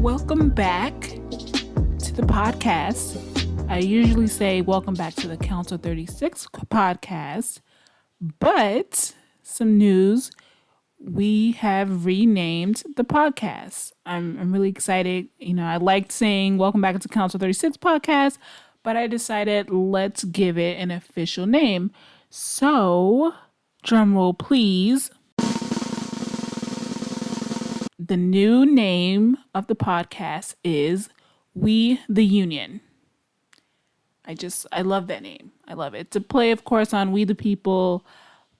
welcome back to the podcast. I usually say welcome back to the Council 36 podcast, but some news. We have renamed the podcast. I'm really excited. I liked saying welcome back to Council 36 podcast, but I decided let's give it an official name. So, drum roll please. The new name of the podcast is We the Union. I love that name. I love it. It's a play, of course, on We the People,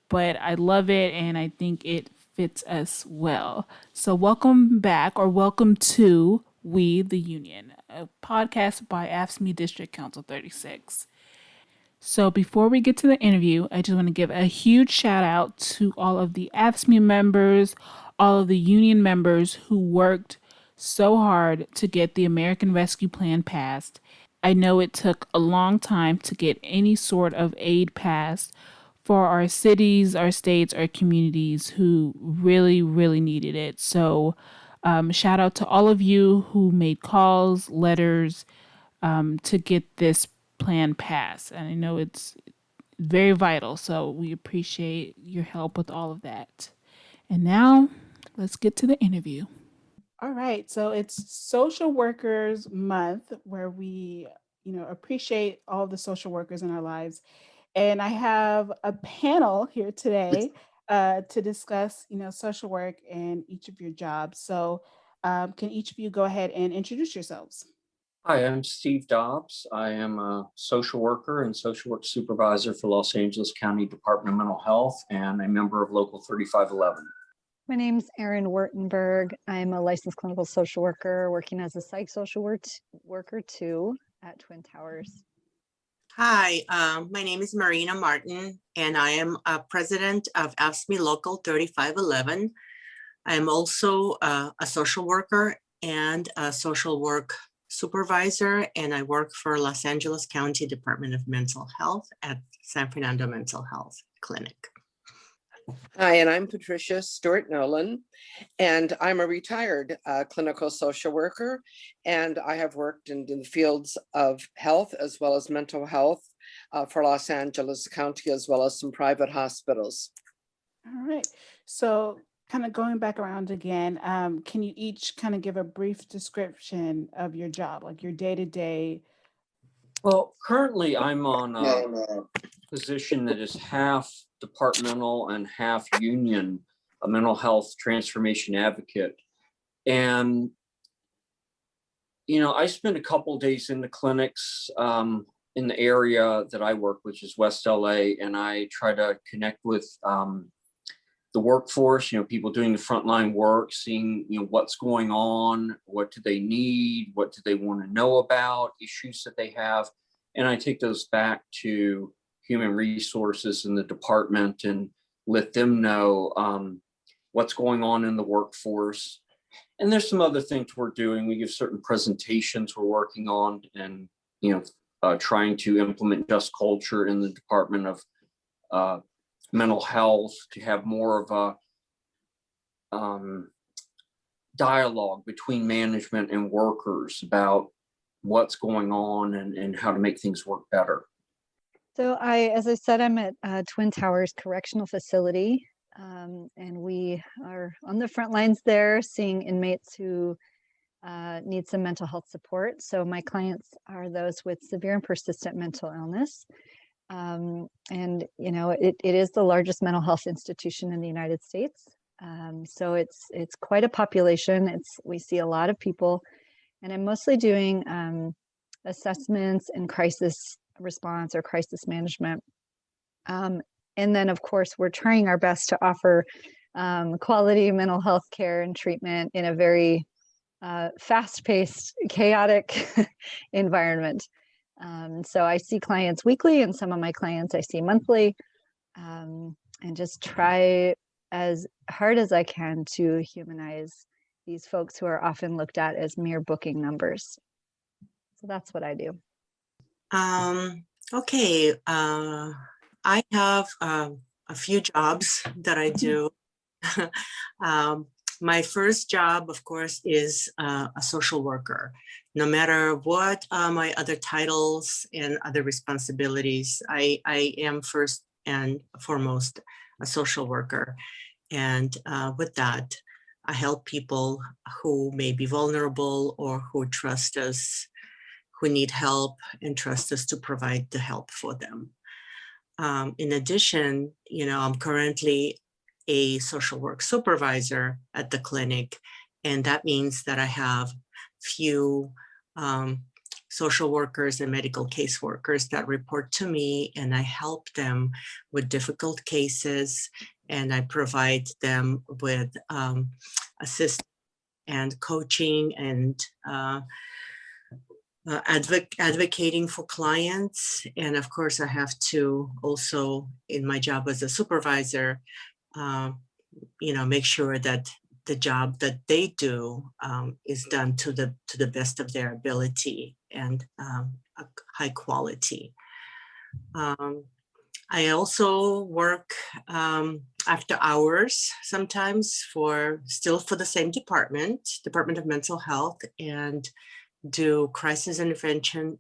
but I love it and I think it fits us well. So welcome back, or welcome to We the Union, a podcast by AFSCME District Council 36. So before we get to the interview, I just want to give a huge shout out to all of the AFSCME members, all of the union members who worked so hard to get the American Rescue Plan passed. I know it took a long time to get any sort of aid passed for our cities, our states, our communities who really, really needed it. So shout out to all of you who made calls, letters to get this plan passed. And I know it's very vital. So we appreciate your help with all of that. And now let's get to the interview. All right. So it's Social Workers Month, where we, appreciate all the social workers in our lives. And I have a panel here today to discuss, social work and each of your jobs. So can each of you go ahead and introduce yourselves? Hi, I'm Steve Dobbs. I am a social worker and social work supervisor for Los Angeles County Department of Mental Health and a member of Local 3511. My name's Erin Wurtenberg. I'm a licensed clinical social worker working as a psych social worker too at Twin Towers. Hi, my name is Marina Martin, and I am a president of AFSCME Local 3511. I am also a social worker and a social work supervisor, and I work for Los Angeles County Department of Mental Health at San Fernando Mental Health Clinic. Hi, and I'm Patricia Stewart Nolan, and I'm a retired clinical social worker, and I have worked in the fields of health as well as mental health for Los Angeles County, as well as some private hospitals. All right. So kind of going back around again, can you each kind of give a brief description of your job, like your day-to-day? Well, currently I'm on a position that is half departmental and half union, a mental health transformation advocate. And, I spend a couple of days in the clinics in the area that I work, which is West LA, and I try to connect with the workforce, people doing the frontline work, seeing, what's going on, what do they need, what do they want to know about, issues that they have. And I take those back to human resources in the department and let them know what's going on in the workforce. And there's some other things we're doing. We give certain presentations we're working on and, trying to implement just culture in the Department of Mental Health to have more of a dialogue between management and workers about what's going on and how to make things work better. So as I said, I'm at Twin Towers Correctional Facility, and we are on the front lines there seeing inmates who need some mental health support. So my clients are those with severe and persistent mental illness. And, it is the largest mental health institution in the United States. So it's quite a population. We see a lot of people, and I'm mostly doing assessments and crisis response or crisis management. And then, of course, we're trying our best to offer quality mental health care and treatment in a very fast-paced, chaotic environment. So I see clients weekly, and some of my clients I see monthly, and just try as hard as I can to humanize these folks who are often looked at as mere booking numbers. So that's what I do. Okay, I have a few jobs that I do. my first job, of course, is a social worker. No matter what my other titles and other responsibilities, I am first and foremost a social worker. And with that, I help people who may be vulnerable or who trust us, who need help and trust us to provide the help for them. In addition, I'm currently a social work supervisor at the clinic, and that means that I have few social workers and medical caseworkers that report to me, and I help them with difficult cases, and I provide them with assist and coaching and advocating for clients. And of course, I have to also, in my job as a supervisor, make sure that the job that they do is done to the best of their ability and high quality. I also work after hours sometimes for the same Department of Mental Health, and do crisis intervention,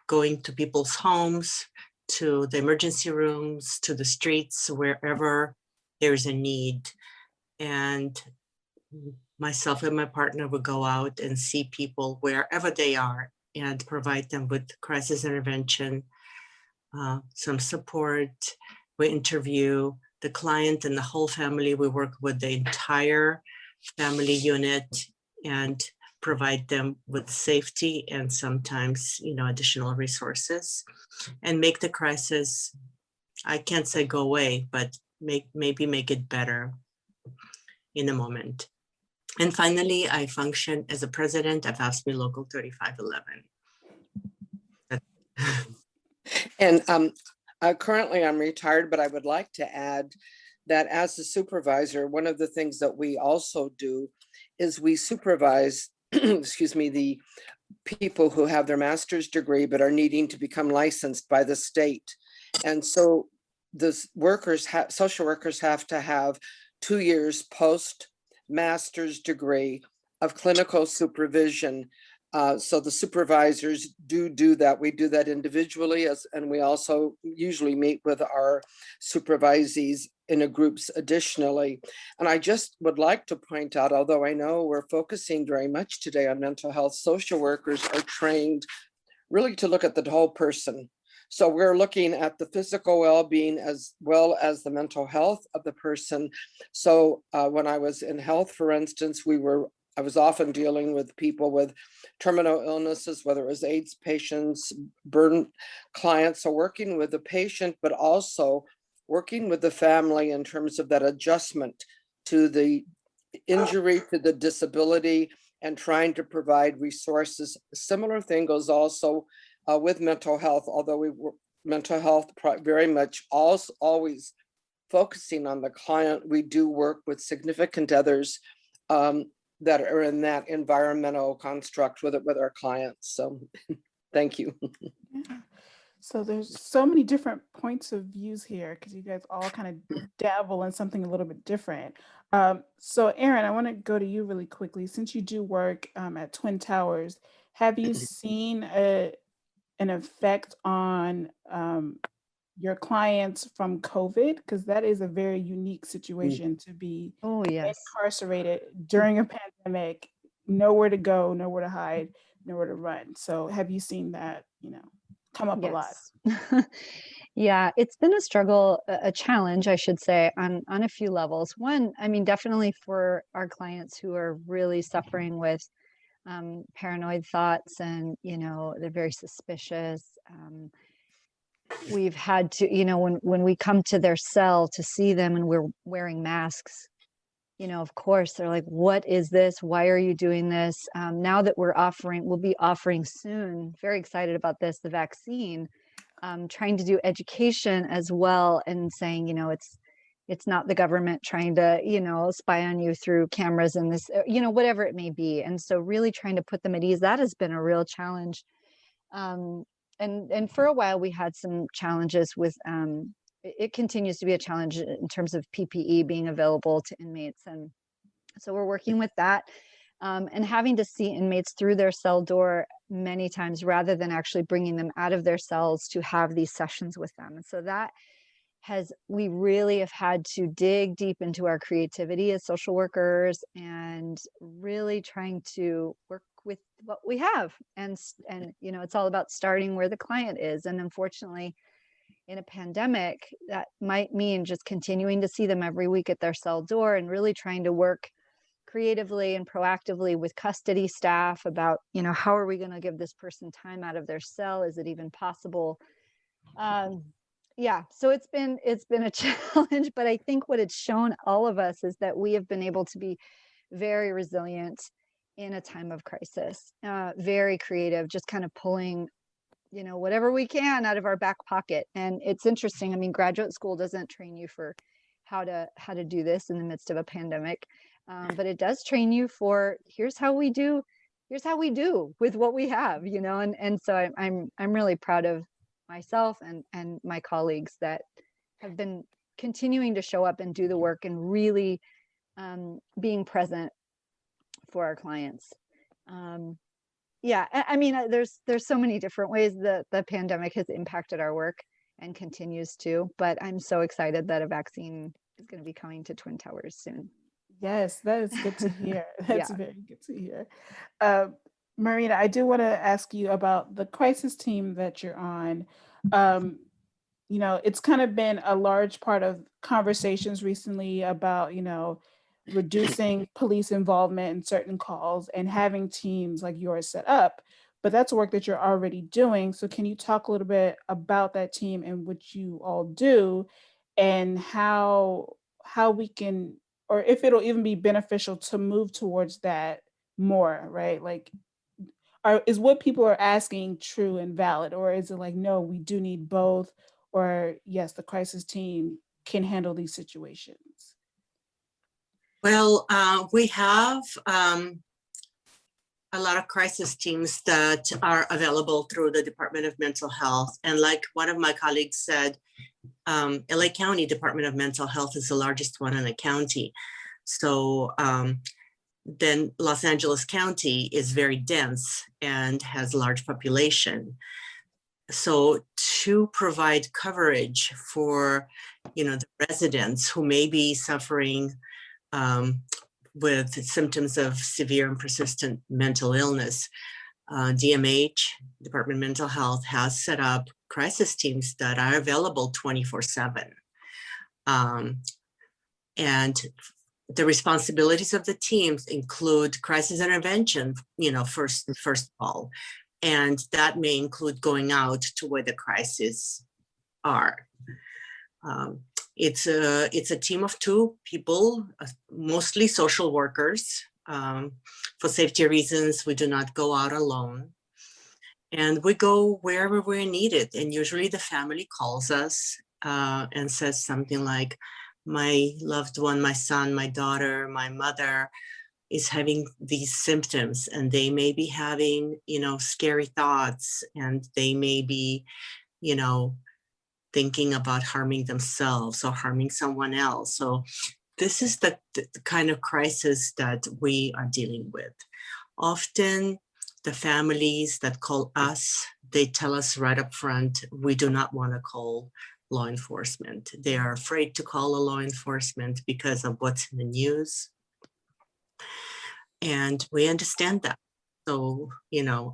going to people's homes, to the emergency rooms, to the streets, wherever there's a need. And myself and my partner would go out and see people wherever they are and provide them with crisis intervention, some support. We interview the client and the whole family. We work with the entire family unit and provide them with safety and sometimes, additional resources, and make the crisis, I can't say go away, but maybe make it better in a moment. And finally, I function as a president of AFSCME Local 3511. And currently I'm retired, but I would like to add that as a supervisor, one of the things that we also do is we supervise, excuse me, the people who have their master's degree but are needing to become licensed by the state. And so the social workers have to have 2 years post-master's degree of clinical supervision. So the supervisors do that. We do that individually, and we also usually meet with our supervisees in a groups additionally. And I just would like to point out, although I know we're focusing very much today on mental health, social workers are trained really to look at the whole person. So we're looking at the physical well-being as well as the mental health of the person. So when I was in health, for instance, I was often dealing with people with terminal illnesses, whether it was AIDS patients, burn clients, so working with the patient, but also working with the family in terms of that adjustment to the injury, to the disability, and trying to provide resources. A similar thing goes also with mental health, although mental health very much always focusing on the client. We do work with significant others that are in that environmental construct with our clients. So thank you. Yeah. So there's so many different points of views here because you guys all kind of dabble in something a little bit different. So Erin, I want to go to you really quickly. Since you do work at Twin Towers, have you seen an effect on your clients from COVID? Because that is a very unique situation to be incarcerated during a pandemic, nowhere to go, nowhere to hide, nowhere to run. So have you seen that, come up a lot? Yeah, it's been a struggle, a challenge, I should say, on a few levels. One, I mean, definitely for our clients who are really suffering with paranoid thoughts, and they're very suspicious. We've had to, when we come to their cell to see them and we're wearing masks, of course they're like, what is this? Why are you doing this? Now that we'll be offering soon, very excited about this, the vaccine, trying to do education as well, and saying, it's not the government trying to, spy on you through cameras and this, whatever it may be. And so really trying to put them at ease, that has been a real challenge. And for a while we had some challenges with it continues to be a challenge in terms of PPE being available to inmates. And so we're working with that, and having to see inmates through their cell door many times rather than actually bringing them out of their cells to have these sessions with them. And so that we really have had to dig deep into our creativity as social workers and really trying to work with what we have. And it's all about starting where the client is. And unfortunately, in a pandemic, that might mean just continuing to see them every week at their cell door and really trying to work creatively and proactively with custody staff about, how are we going to give this person time out of their cell? Is it even possible? So it's been a challenge, but I think what it's shown all of us is that we have been able to be very resilient in a time of crisis, very creative, just kind of pulling, whatever we can out of our back pocket. And it's interesting. I mean, graduate school doesn't train you for how to do this in the midst of a pandemic, but it does train you for here's how we do with what we have, and so I'm really proud of myself and my colleagues that have been continuing to show up and do the work and really being present for our clients. I mean, there's so many different ways that the pandemic has impacted our work and continues to, but I'm so excited that a vaccine is going to be coming to Twin Towers soon. Yes, that is good to hear. That's Yeah. very good to hear. Marina, I do want to ask you about the crisis team that you're on. It's kind of been a large part of conversations recently about, reducing police involvement in certain calls and having teams like yours set up. But that's work that you're already doing. So can you talk a little bit about that team and what you all do and how we can, or if it'll even be beneficial to move towards that more, right? Like, is what people are asking true and valid, or is it like, no, we do need both, or yes, the crisis team can handle these situations? Well, we have a lot of crisis teams that are available through the Department of Mental Health. And like one of my colleagues said, LA County Department of Mental Health is the largest one in the county. So then Los Angeles County is very dense and has large population. So to provide coverage for, the residents who may be suffering with symptoms of severe and persistent mental illness, DMH, Department of Mental Health, has set up crisis teams that are available 24/7. And the responsibilities of the teams include crisis intervention, first of all, and that may include going out to where the crises are. It's a team of 2 people, mostly social workers. For safety reasons, we do not go out alone. And we go wherever we're needed. And usually the family calls us and says something like, my loved one, my son, my daughter, my mother is having these symptoms, and they may be having, scary thoughts, and they may be, thinking about harming themselves or harming someone else. So this is the kind of crisis that we are dealing with. Often the families that call us, they tell us right up front, we do not want to call law enforcement. They are afraid to call a law enforcement because of what's in the news. And we understand that. So,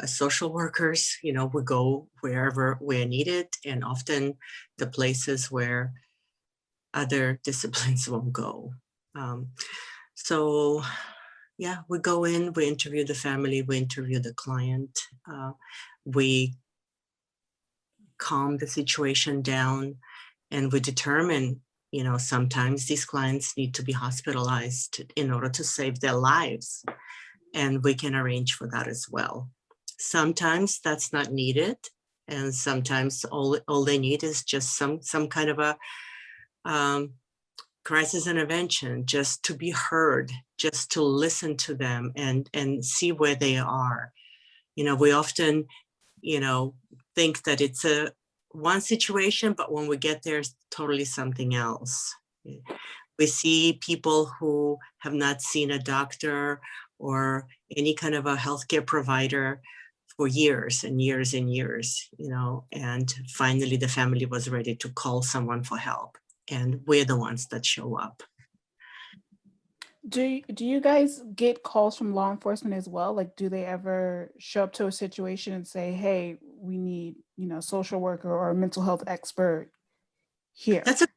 as social workers, we go wherever we're needed, and often the places where other disciplines won't go. So, we go in, we interview the family, we interview the client, we calm the situation down, and we determine, sometimes these clients need to be hospitalized in order to save their lives. And we can arrange for that as well. Sometimes that's not needed. And sometimes all they need is just some kind of a crisis intervention, just to be heard, just to listen to them and see where they are. We often, think that it's a one situation, but when we get there, it's totally something else. We see people who have not seen a doctor or any kind of a healthcare provider for years and years and years, you know, and finally the family was ready to call someone for help. And we're the ones that show up. Do you guys get calls from law enforcement as well? Like, do they ever show up to a situation and say, "Hey, we need, you know, social worker or a mental health expert here"? That's a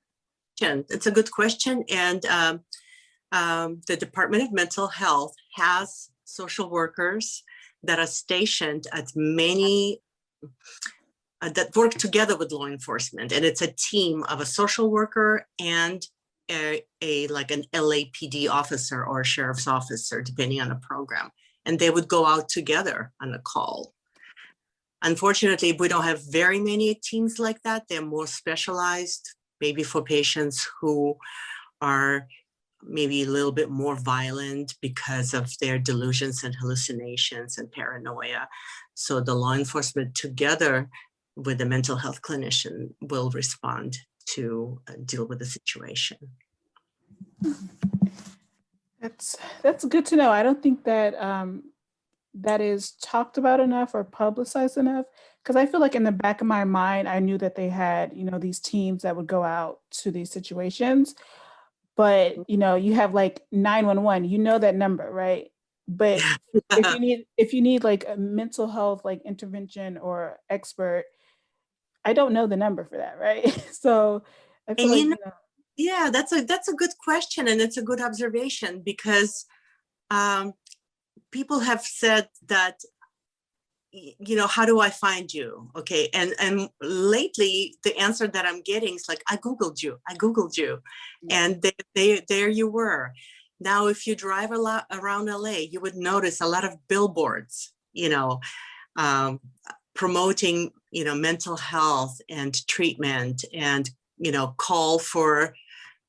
question. It's a good question. And the Department of Mental Health has social workers that are stationed at many that work together with law enforcement, and it's a team of a social worker and like an LAPD officer or a sheriff's officer, depending on the program, and they would go out together on a call. Unfortunately, we don't have very many teams like that. They're more specialized, maybe for patients who are maybe a little bit more violent because of their delusions and hallucinations and paranoia. So the law enforcement together with the mental health clinician will respond to deal with the situation. That's good to know. I don't think that that is talked about enough or publicized enough, because I feel like in the back of my mind, I knew that they had, you know, these teams that would go out to these situations. But, you know, you have like 911, you know that number, right? But if you need like a mental health like intervention or expert, I don't know the number for that, right? So I feel And like, you know, you know, yeah, that's a good question, and it's a good observation, because people have said that, you know, how do I find you? Okay, and lately the answer that I'm getting is like, I googled you, and there you were. Now, if you drive a lot around LA, you would notice a lot of billboards, you know, promoting, you know, mental health and treatment, and, you know, call for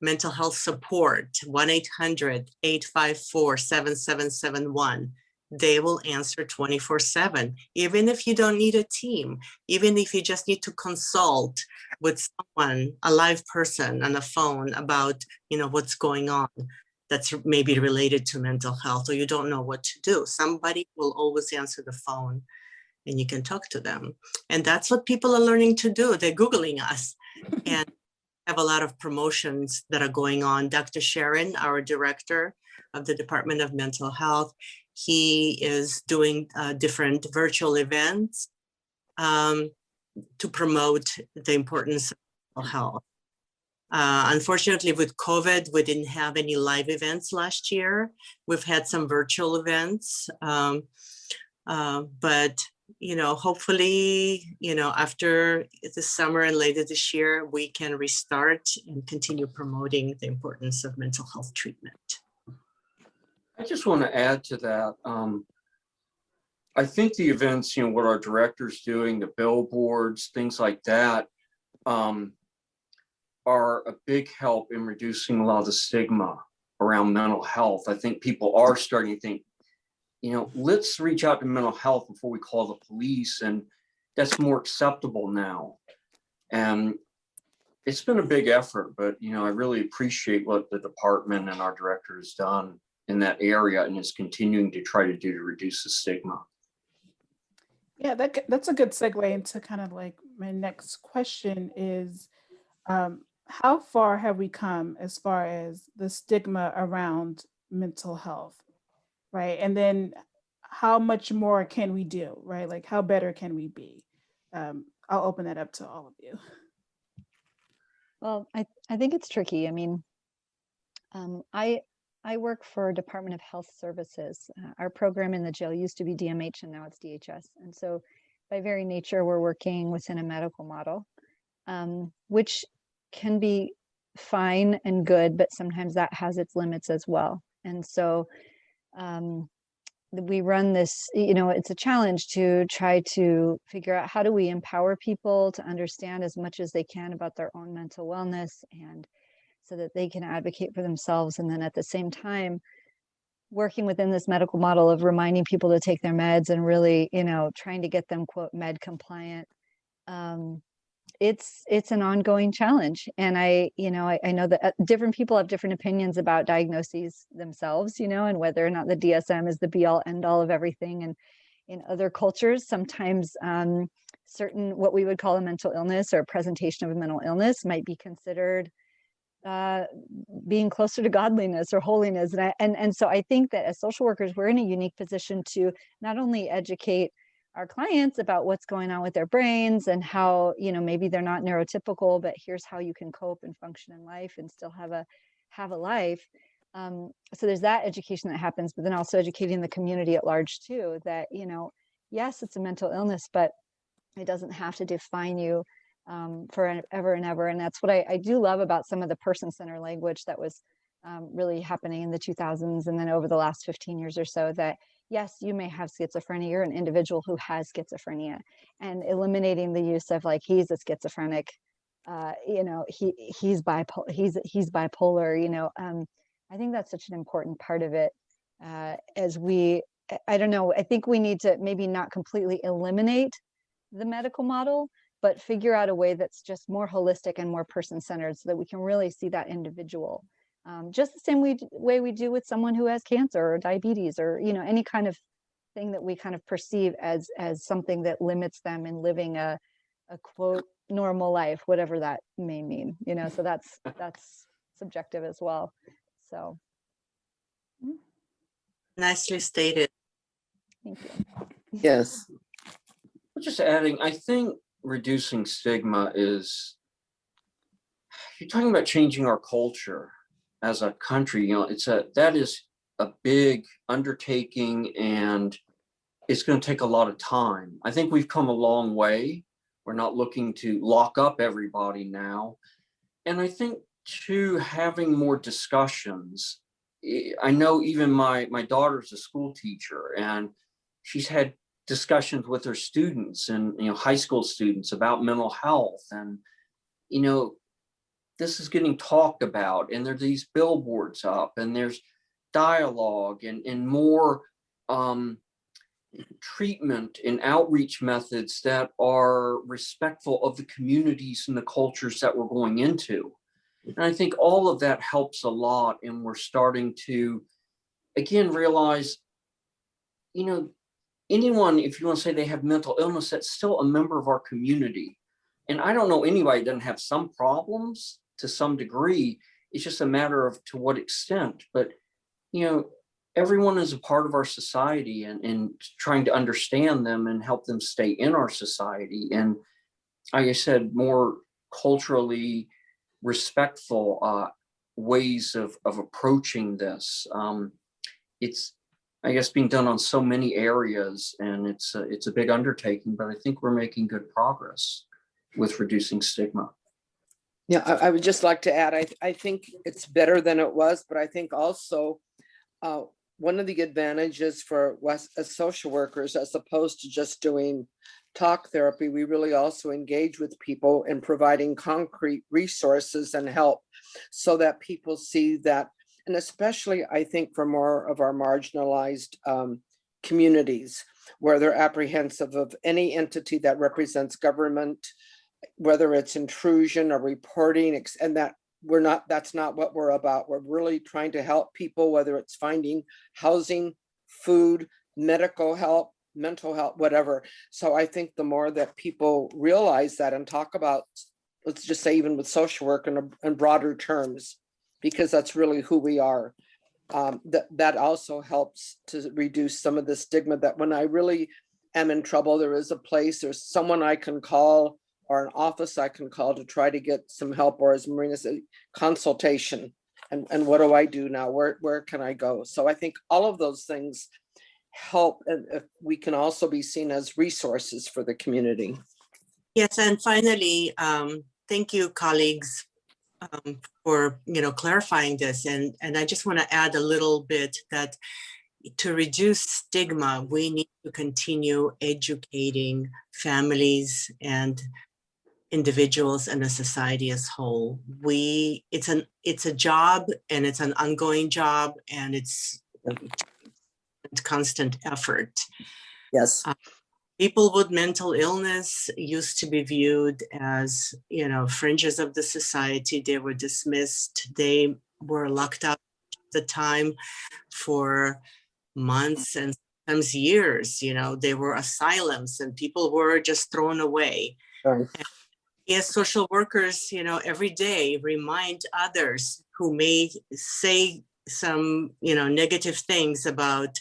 mental health support, 1-800-854-7771. They will answer 24/7, even if you don't need a team, even if you just need to consult with someone, a live person on the phone about, you know, what's going on that's maybe related to mental health, or you don't know what to do. Somebody will always answer the phone and you can talk to them. And that's what people are learning to do. They're Googling us and have a lot of promotions that are going on. Dr. Sharon, our director of the Department of Mental Health, he is doing different virtual events to promote the importance of mental health. Unfortunately, with COVID, we didn't have any live events last year. We've had some virtual events, but you know, hopefully, you know, after the summer and later this year, we can restart and continue promoting the importance of mental health treatment. I just want to add to that. I think the events, you know, what our director's doing, the billboards, things like that, are a big help in reducing a lot of the stigma around mental health. I think people are starting to think, you know, let's reach out to mental health before we call the police, and that's more acceptable now. And it's been a big effort, but, you know, I really appreciate what the department and our director has done in that area and is continuing to try to do to reduce the stigma. yeah, that's a good segue into kind of like my next question is, how far have we come as far as the stigma around mental health, right? And then how much more can we do, right? Like how better can we be? I'll open that up to all of you. Well, I think it's tricky. I mean, I work for Department of Health Services. Our program in the jail used to be DMH and now it's DHS. And so by very nature, we're working within a medical model, which can be fine and good, but sometimes that has its limits as well. And so we run this, you know, it's a challenge to try to figure out how do we empower people to understand as much as they can about their own mental wellness, and so that they can advocate for themselves. And then at the same time, working within this medical model of reminding people to take their meds and really, you know, trying to get them, quote, med compliant. it's an ongoing challenge. And I know that different people have different opinions about diagnoses themselves, and whether or not the DSM is the be all end all of everything. And in other cultures, sometimes certain what we would call a mental illness or a presentation of a mental illness might be considered being closer to godliness or holiness. And so I think that as social workers, we're in a unique position to not only educate our clients about what's going on with their brains and how, maybe they're not neurotypical, but here's how you can cope and function in life and still have a life. So there's that education that happens, but then also educating the community at large too, that, yes, it's a mental illness, but it doesn't have to define you forever and ever. And that's what I do love about some of the person-centered language that was really happening in the 2000s and then over the last 15 years or so, that yes, you may have schizophrenia, you're an individual who has schizophrenia, and eliminating the use of like, he's a schizophrenic, he's bipolar, I think that's such an important part of it. I don't know, I think we need to maybe not completely eliminate the medical model, but figure out a way that's just more holistic and more person-centered so that we can really see that individual. Just the same way we do with someone who has cancer or diabetes or, any kind of thing that we kind of perceive as something that limits them in living a quote normal life, whatever that may mean, so that's subjective as well. So. Nicely stated. Thank you. Yes. Just adding, I think reducing stigma is, you're talking about changing our culture as a country, that is a big undertaking and it's going to take a lot of time. I think we've come a long way. We're not looking to lock up everybody now. And I think too, having more discussions, I know even my daughter's a school teacher and she's had discussions with her students and, high school students about mental health. And, this is getting talked about and there's these billboards up and there's dialogue and more treatment and outreach methods that are respectful of the communities and the cultures that we're going into. And I think all of that helps a lot. And we're starting to, again, realize, anyone, if you want to say they have mental illness, that's still a member of our community. And I don't know anybody that doesn't have some problems to some degree. It's just a matter of to what extent. But, everyone is a part of our society and trying to understand them and help them stay in our society. And like I said, more culturally respectful ways of approaching this. It's, I guess, being done on so many areas, and it's a big undertaking, but I think we're making good progress with reducing stigma. Yeah, I would just like to add, I think it's better than it was, but I think also one of the advantages for us as social workers, as opposed to just doing talk therapy, we really also engage with people in providing concrete resources and help so that people see that, and especially I think for more of our marginalized communities where they're apprehensive of any entity that represents government, whether it's intrusion or reporting, and that that's not what we're about. We're really trying to help people, whether it's finding housing, food, medical help, mental health, whatever. So I think the more that people realize that and talk about, let's just say even with social work in broader terms, because that's really who we are, that also helps to reduce some of the stigma that when I really am in trouble, there is a place, there's someone I can call or an office I can call to try to get some help, or as Marina said, consultation. And what do I do now? Where can I go? So I think all of those things help, and if we can also be seen as resources for the community. Yes, and finally, thank you, colleagues, for clarifying this. And I just want to add a little bit that to reduce stigma, we need to continue educating families and individuals and a society as whole. It's a job, and it's an ongoing job, and it's constant effort. Yes. People with mental illness used to be viewed as, fringes of the society. They were dismissed. They were locked up at the time for months and sometimes years. They were asylums and people were just thrown away. Right. As social workers, every day remind others who may say some, negative things about,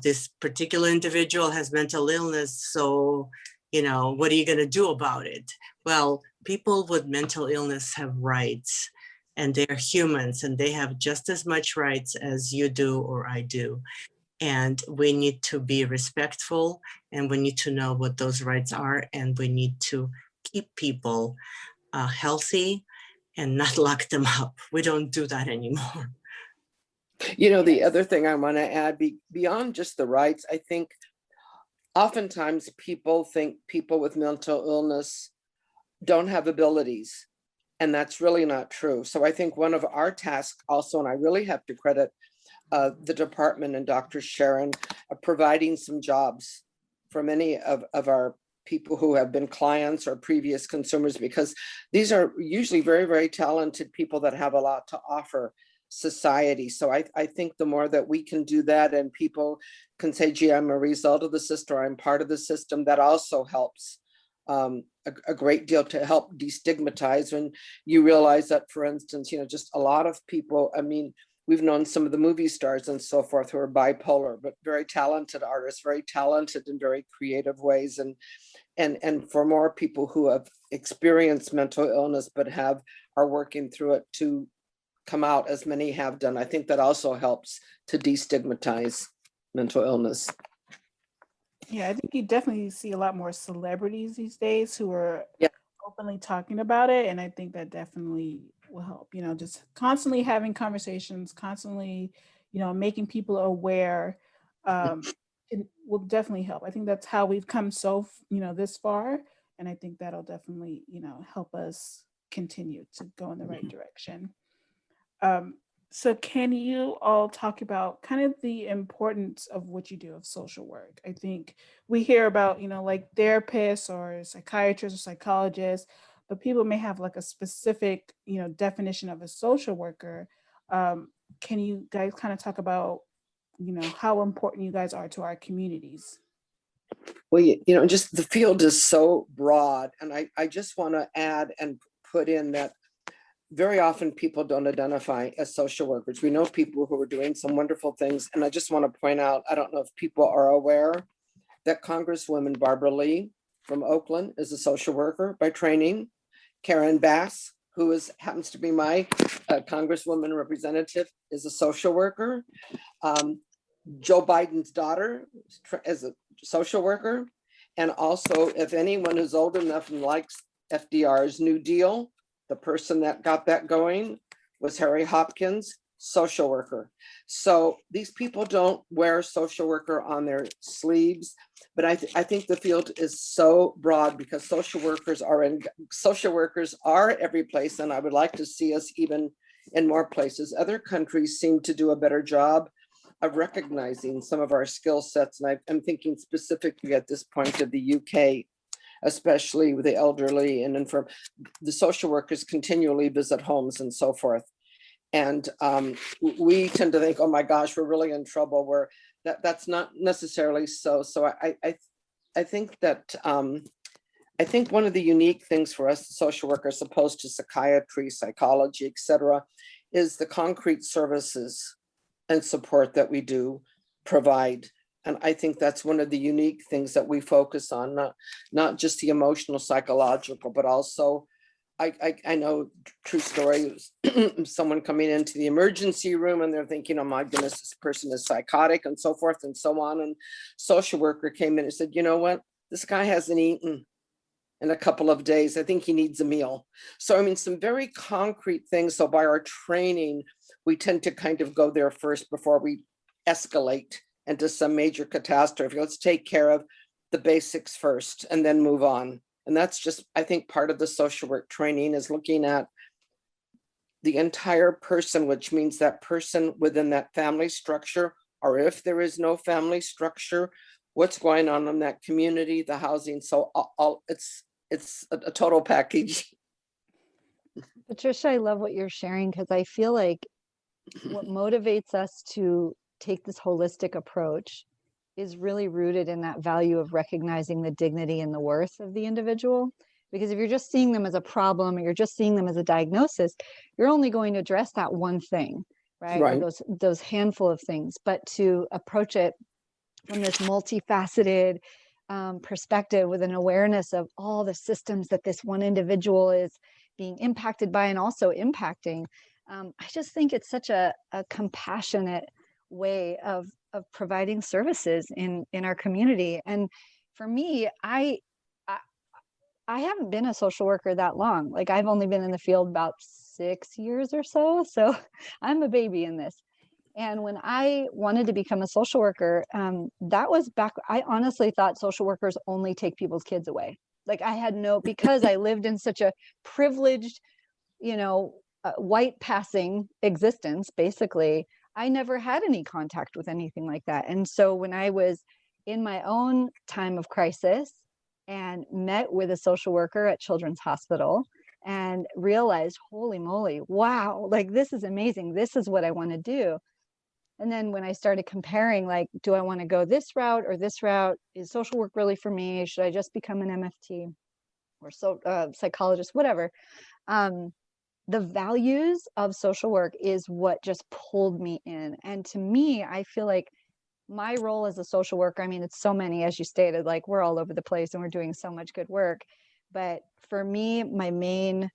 this particular individual has mental illness. So, what are you going to do about it? Well, people with mental illness have rights and they're humans and they have just as much rights as you do or I do. And we need to be respectful and we need to know what those rights are. And we need to keep people healthy and not lock them up. We don't do that anymore. The other thing I want to add, beyond just the rights, I think oftentimes people think people with mental illness don't have abilities, and that's really not true. So I think one of our tasks also, and I really have to credit the department and Dr. Sharon, providing some jobs for many of our people who have been clients or previous consumers, because these are usually very, very talented people that have a lot to offer society. So I think the more that we can do that and people can say, gee, I'm a result of the system, or I'm part of the system, that also helps a great deal to help destigmatize. When you realize that, for instance, just a lot of people, we've known some of the movie stars and so forth who are bipolar, but very talented artists, very talented in very creative ways. And for more people who have experienced mental illness, but are working through it to come out, as many have done, I think that also helps to destigmatize mental illness. Yeah, I think you definitely see a lot more celebrities these days who are Yeah. openly talking about it. And I think that definitely will help, just constantly having conversations, constantly, making people aware it will definitely help. I think that's how we've come this far. And I think that'll definitely, help us continue to go in the right direction. So can you all talk about kind of the importance of what you do of social work? I think we hear about, like therapists or psychiatrists or psychologists, but people may have like a specific, definition of a social worker. Can you guys kind of talk about, how important you guys are to our communities? Well, just the field is so broad. And I just want to add and put in that very often people don't identify as social workers. We know people who are doing some wonderful things. And I just want to point out, I don't know if people are aware that Congresswoman Barbara Lee from Oakland is a social worker by training. Karen Bass, who happens to be my Congresswoman representative, is a social worker. Joe Biden's daughter is a social worker. And also, if anyone is old enough and likes FDR's New Deal, the person that got that going was Harry Hopkins, social worker. So these people don't wear social worker on their sleeves, but I think the field is so broad because social workers are every place, and I would like to see us even in more places. Other countries seem to do a better job of recognizing some of our skill sets, and I'm thinking specifically at this point of the UK, especially with the elderly and infirm. The social workers continually visit homes and so forth. And we tend to think, oh my gosh, we're really in trouble, where that's not necessarily so. So I think that I think one of the unique things for us social workers, opposed to psychiatry, psychology, etc., is the concrete services and support that we do provide. And I think that's one of the unique things that we focus on, not just the emotional, psychological, but also, I know, true story, someone coming into the emergency room and they're thinking, oh my goodness, this person is psychotic and so forth and so on. And social worker came in and said, you know what, this guy hasn't eaten in a couple of days. I think he needs a meal. So, I mean, some very concrete things. So by our training, we tend to kind of go there first before we escalate into some major catastrophe. Let's take care of the basics first and then move on. And that's just, I think, part of the social work training is looking at the entire person, which means that person within that family structure, or if there is no family structure, what's going on in that community, the housing. So it's a total package. Patricia, I love what you're sharing because I feel like what motivates us to take this holistic approach is really rooted in that value of recognizing the dignity and the worth of the individual. Because if you're just seeing them as a problem or you're just seeing them as a diagnosis, you're only going to address that one thing, right? Or Right. those handful of things. But to approach it from this multifaceted perspective with an awareness of all the systems that this one individual is being impacted by and also impacting, I just think it's such a compassionate way of providing services in our community. And for me, I haven't been a social worker that long. Like I've only been in the field about 6 years or so. So I'm a baby in this. And when I wanted to become a social worker, that was back, I honestly thought social workers only take people's kids away. Like I had no, because I lived in such a privileged, white passing existence, basically, I never had any contact with anything like that. And so when I was in my own time of crisis and met with a social worker at Children's Hospital and realized, holy moly, wow, like this is amazing. This is what I want to do. And then when I started comparing, like, do I want to go this route or this route? Is social work really for me? Should I just become an MFT or psychologist, whatever? The values of social work is what just pulled me in. And to me, I feel like my role as a social worker, I mean, it's so many, as you stated, like we're all over the place and we're doing so much good work. But for me, my main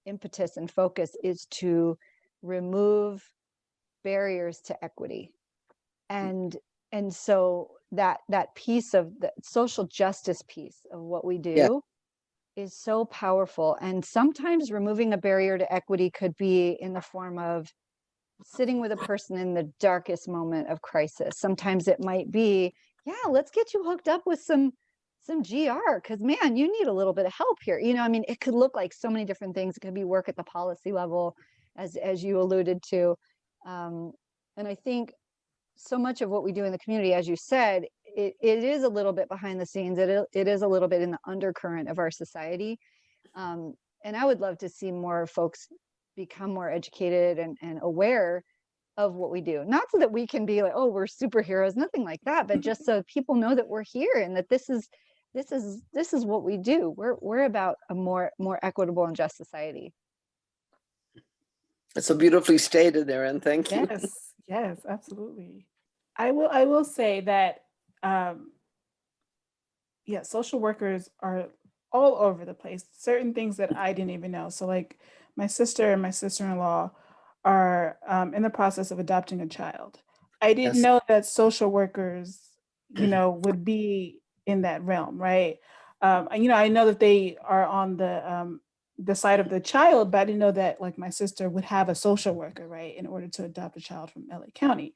impetus and focus is to remove barriers to equity. And so that piece of the social justice piece of what we do, Yeah. is so powerful. And sometimes removing a barrier to equity could be in the form of sitting with a person in the darkest moment of crisis. Sometimes it might be, yeah, let's get you hooked up with some GR, because man, you need a little bit of help here. I mean, it could look like so many different things. It could be work at the policy level, as you alluded to. And I think so much of what we do in the community, as you said, it is a little bit behind the scenes. It is a little bit in the undercurrent of our society. And I would love to see more folks become more educated and aware of what we do. Not so that we can be like, oh, we're superheroes, nothing like that, but just so people know that we're here and that this is what we do. We're about a more equitable and just society. It's so beautifully stated there, and thank you. Yes, absolutely. I will say that, social workers are all over the place. Certain things that I didn't even know. So like my sister and my sister-in-law are in the process of adopting a child. I didn't Yes. know that social workers, would be in that realm, right? I know that they are on the side of the child, but I didn't know that like my sister would have a social worker, right, in order to adopt a child from LA County.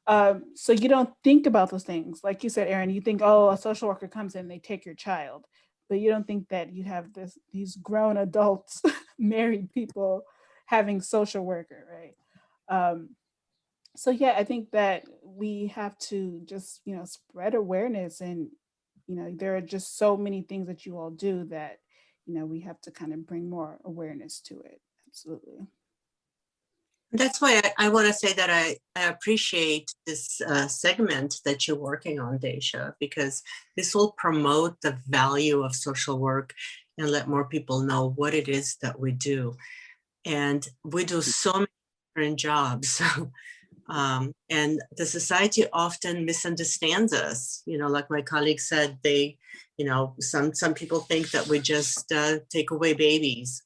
So you don't think about those things. Like you said, Erin, you think, oh, a social worker comes in, they take your child, but you don't think that you have these grown adults, married people having social worker, right? So yeah, I think that we have to just, spread awareness, and, there are just so many things that you all do that, we have to kind of bring more awareness to it. Absolutely. That's why I want to say that I appreciate this segment that you're working on, Daisha, because this will promote the value of social work and let more people know what it is that we do. And we do so many different jobs. And the society often misunderstands us. Like my colleague said, some people think that we just take away babies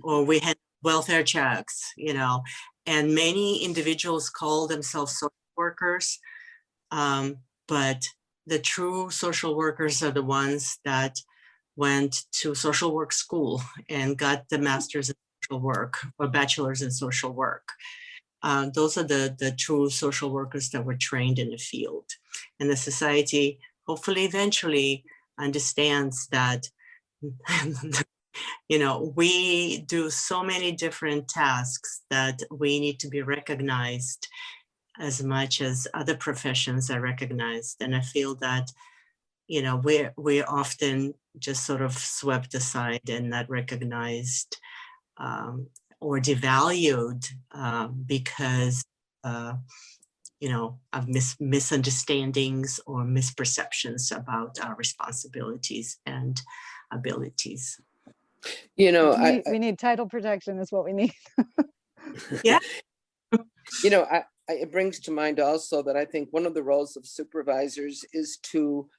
or we had welfare checks, and many individuals call themselves social workers. But the true social workers are the ones that went to social work school and got the master's in social work or bachelor's in social work. Those are the true social workers that were trained in the field. And the society hopefully eventually understands that we do so many different tasks that we need to be recognized as much as other professions are recognized. And I feel that, we're often just sort of swept aside and not recognized, or devalued, because of misunderstandings or misperceptions about our responsibilities and abilities. We need title protection is what we need. Yeah. It brings to mind also that I think one of the roles of supervisors is to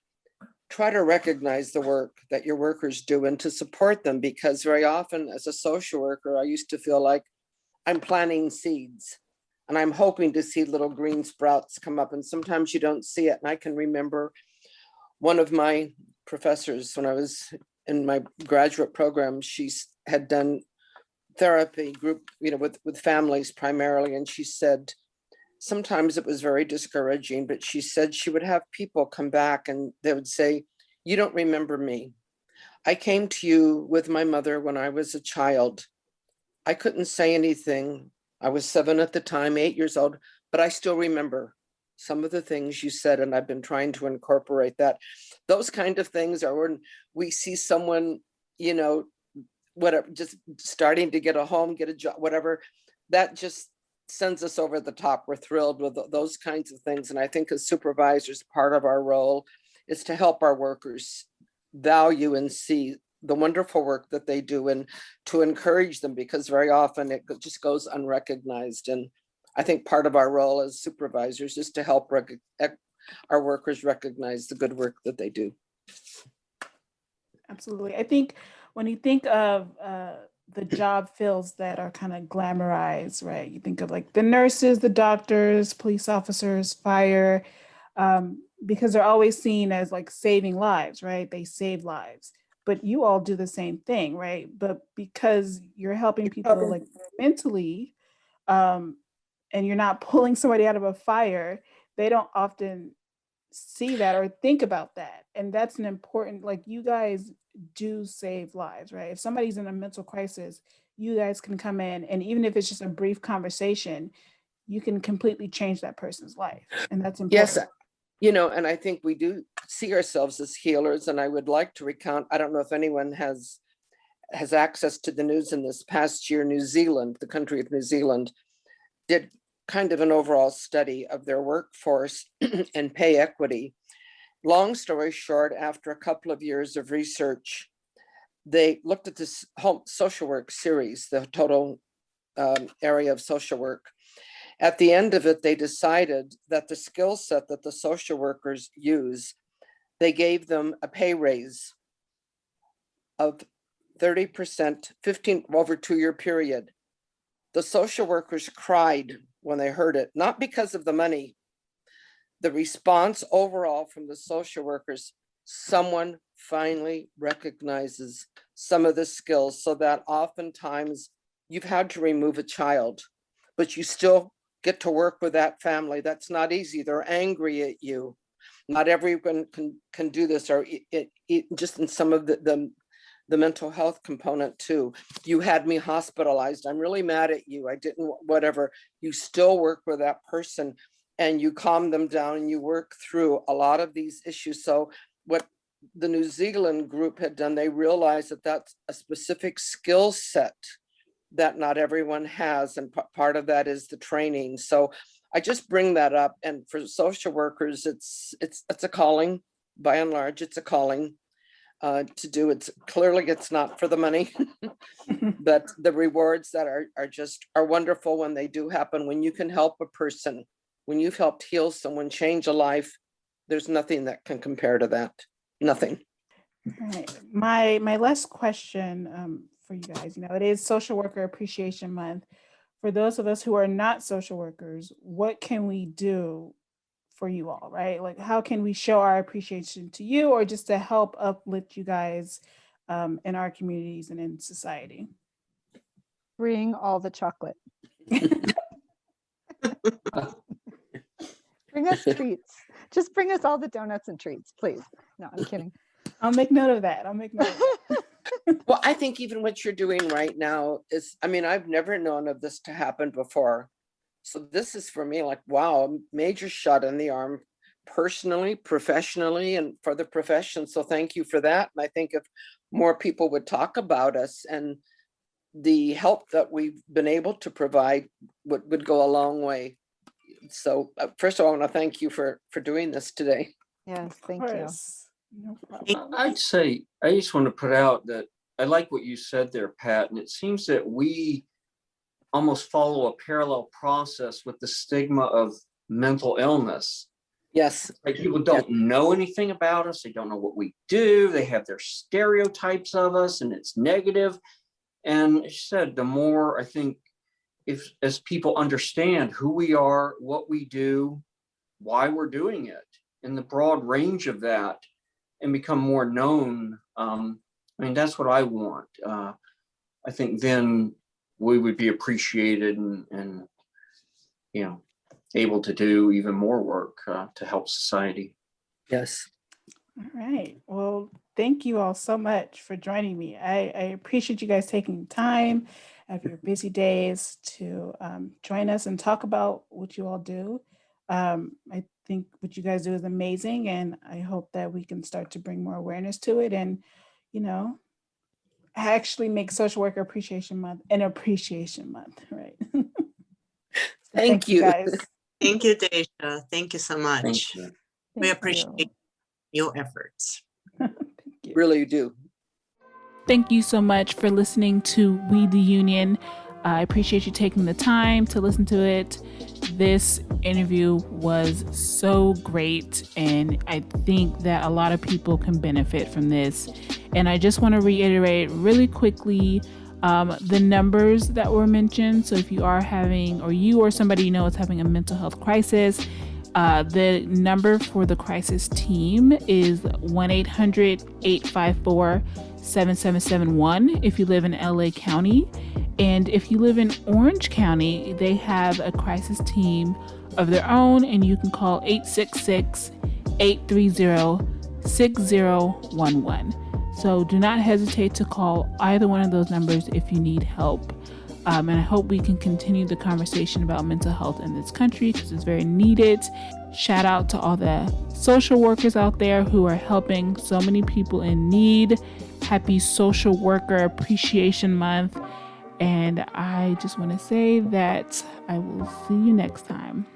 try to recognize the work that your workers do and to support them, because very often as a social worker, I used to feel like I'm planting seeds and I'm hoping to see little green sprouts come up, and sometimes you don't see it. And I can remember one of my professors when I was in my graduate program, she had done therapy group, with families primarily. And she said, sometimes it was very discouraging, but she said she would have people come back and they would say, "You don't remember me. I came to you with my mother when I was a child. I couldn't say anything. I was 7 at the time, 8 years old, but I still remember some of the things you said, and I've been trying to incorporate that." Those kind of things are when we see someone, whatever, just starting to get a home, get a job, whatever, that just sends us over the top. We're thrilled with those kinds of things. And I think as supervisors, part of our role is to help our workers value and see the wonderful work that they do and to encourage them, because very often it just goes unrecognized. And I think part of our role as supervisors is to help our workers recognize the good work that they do. Absolutely. I think when you think of the job fields that are kind of glamorized, right? You think of like the nurses, the doctors, police officers, fire, because they're always seen as like saving lives, right? They save lives. But you all do the same thing, right? But because you're helping people like mentally, and you're not pulling somebody out of a fire, they don't often see that or think about that. And that's an important, like, you guys do save lives, right? If somebody's in a mental crisis, you guys can come in, and even if it's just a brief conversation, you can completely change that person's life. And that's important. Yes, and I think we do see ourselves as healers. And I would like to recount, I don't know if anyone has access to the news. In this past year, New Zealand, the country of New Zealand, did kind of an overall study of their workforce and pay equity. Long story short, after a couple of years of research, they looked at this home social work series, the total area of social work. At the end of it, they decided that the skill set that the social workers use, they gave them a pay raise of 30%, 15 over 2-year period. The social workers cried when they heard it, not because of the money. The response overall from the social workers, someone finally recognizes some of the skills, so that oftentimes you've had to remove a child, but you still get to work with that family. That's not easy. They're angry at you. Not everyone can do this, or it just in some of the mental health component too. You had me hospitalized. I'm really mad at you. I didn't, whatever. You still work with that person and you calm them down and you work through a lot of these issues. So what the New Zealand group had done, they realized that that's a specific skill set that not everyone has. And part of that is the training. So I just bring that up. And for social workers, it's a calling. By and large, it's a calling to do. It's clearly it's not for the money, but the rewards that are wonderful when they do happen. When you can help a person, when you've helped heal someone, change a life, there's nothing that can compare to that. Nothing. All right. My last question for you guys, it is Social Worker Appreciation Month. For those of us who are not social workers, what can we do for you all, right? Like, how can we show our appreciation to you, or just to help uplift you guys in our communities and in society? Bring all the chocolate. Bring us treats. Just bring us all the donuts and treats, please. No, I'm kidding. I'll make note of that. Well, I think even what you're doing right now is, I've never known of this to happen before. So this is for me like, wow, a major shot in the arm, personally, professionally, and for the profession. So thank you for that. And I think if more people would talk about us and the help that we've been able to provide would go a long way. So first of all, I want to thank you for doing this today. Yes, Of thank you. course. No problem. I'd say, I just want to put out that I like what you said there, Pat, and it seems that we almost follow a parallel process with the stigma of mental illness. Yes. Like people don't know anything about us. They don't know what we do. They have their stereotypes of us and it's negative. And she said, the more I think if as people understand who we are, what we do, why we're doing it, and the broad range of that, and become more known. I mean, that's what I want. I think then we would be appreciated and able to do even more work to help society. Yes. All right. Well, thank you all so much for joining me. I appreciate you guys taking time out of your busy days to join us and talk about what you all do. I think what you guys do is amazing, and I hope that we can start to bring more awareness to it and, actually make Social Worker Appreciation Month an appreciation month, right? So Thank you. guys. Thank you, Deja. Thank you so much. Thank you. We Thank appreciate you. your efforts. Thank you. Really do. Thank you so much for listening to We the Union. I appreciate you taking the time to listen to it. This interview was so great, and I think that a lot of people can benefit from this. And I just want to reiterate really quickly the numbers that were mentioned. So if you are having, or you or somebody you know is having a mental health crisis, the number for the crisis team is 1-800-854-7771 if you live in LA County. And if you live in Orange County, they have a crisis team of their own, and you can call 866-830-6011. So do not hesitate to call either one of those numbers if you need help. And I hope we can continue the conversation about mental health in this country because it's very needed. Shout out to all the social workers out there who are helping so many people in need. Happy Social Worker Appreciation Month. And I just want to say that I will see you next time.